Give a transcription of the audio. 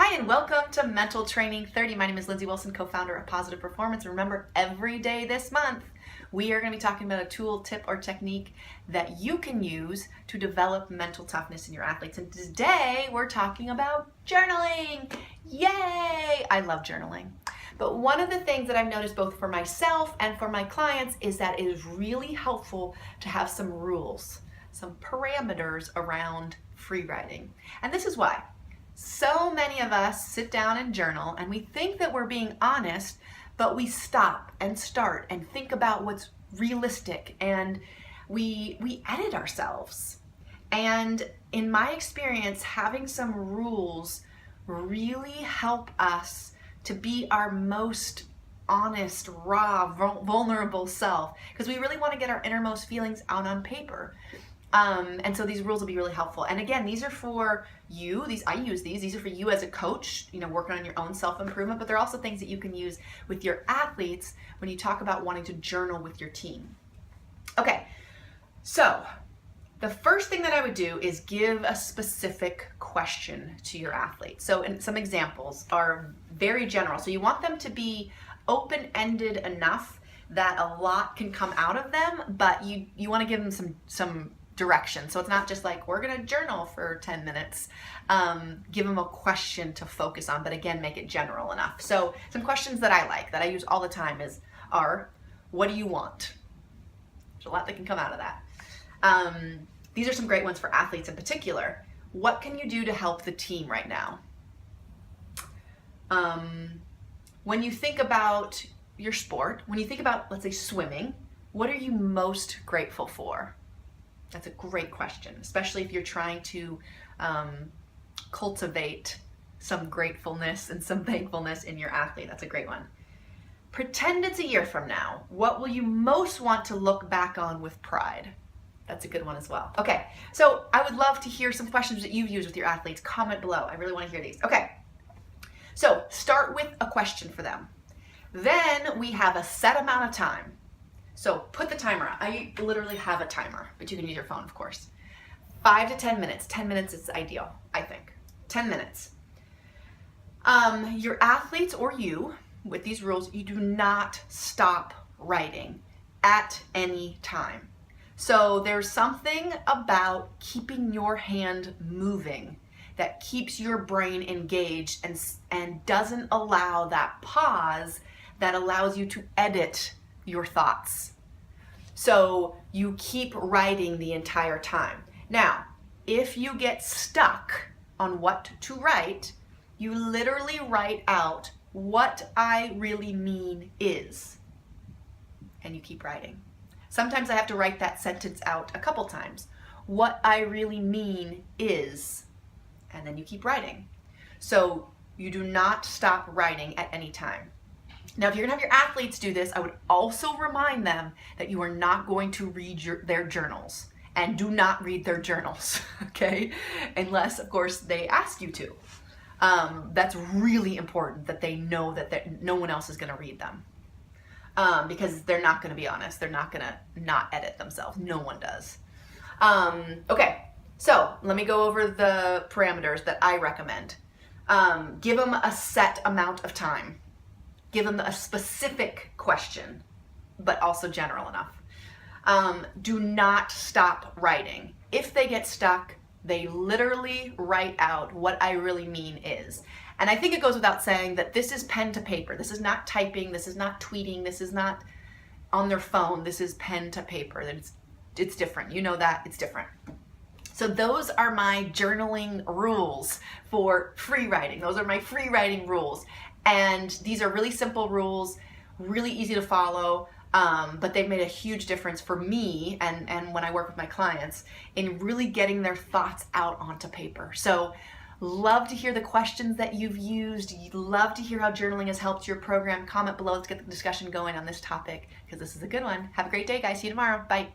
Hi, and welcome to Mental Training 30. My name is Lindsay Wilson, co-founder of Positive Performance. Remember, every day this month, we are going to be talking about a tool, tip, or technique that you can use to develop mental toughness in your athletes. And today, we're talking about journaling. Yay! I love journaling. But one of the things that I've noticed both for myself and for my clients is that it is really helpful to have some rules, some parameters around free writing. And this is why. So many of us sit down and journal and we think that we're being honest, but we stop and start and think about what's realistic, and we edit ourselves. And in my experience, having some rules really help us to be our most honest, raw, vulnerable self, because we really want to get our innermost feelings out on paper. And so these rules will be really helpful. And again, these are for you. I use these. These are for you as a coach, working on your own self-improvement, but they're also things that you can use with your athletes when you talk about wanting to journal with your team. Okay, so the first thing that I would do is give a specific question to your athlete. So, and some examples are very general. So you want them to be open-ended enough that a lot can come out of them, but you want to give them some direction. So it's not just like, we're going to journal for 10 minutes. Give them a question to focus on, but again, make it general enough. So some questions that I like, that I use all the time are, what do you want? There's a lot that can come out of that. These are some great ones for athletes in particular. What can you do to help the team right now? When you think about your sport, when you think about, let's say, swimming, what are you most grateful for? That's a great question, especially if you're trying to cultivate some gratefulness and some thankfulness in your athlete. That's a great one. Pretend it's a year from now. What will you most want to look back on with pride? That's a good one as well. Okay, so I would love to hear some questions that you've used with your athletes. Comment below. I really want to hear these. Okay, so start with a question for them. Then we have a set amount of time. So put the timer on. I literally have a timer, but you can use your phone, of course. 5 to 10 minutes. 10 minutes is ideal, I think. 10 minutes. Your athletes or you, with these rules, you do not stop writing at any time. So there's something about keeping your hand moving that keeps your brain engaged and doesn't allow that pause that allows you to edit your thoughts. So you keep writing the entire time. Now, if you get stuck on what to write, you literally write out what I really mean is, and you keep writing. Sometimes I have to write that sentence out a couple times. What I really mean is, and then you keep writing. So you do not stop writing at any time. Now, if you're gonna have your athletes do this, I would also remind them that you are not going to read their journals, and do not read their journals, okay? Unless, of course, they ask you to. That's really important that they know that no one else is gonna read them, because they're not gonna be honest. They're not gonna not edit themselves. No one does. Okay, so let me go over the parameters that I recommend. Give them a set amount of time. Give them a specific question, but also general enough. Do not stop writing. If they get stuck, they literally write out what I really mean is. And I think it goes without saying that this is pen to paper. This is not typing. This is not tweeting. This is not on their phone. This is pen to paper. It's different. You know that. It's different. So those are my journaling rules for free writing. Those are my free writing rules. And these are really simple rules, really easy to follow, but they've made a huge difference for me and when I work with my clients in really getting their thoughts out onto paper. So love to hear the questions that you've used. Love to hear how journaling has helped your program. Comment below. Let's get the discussion going on this topic, because this is a good one. Have a great day, guys. See you tomorrow. Bye.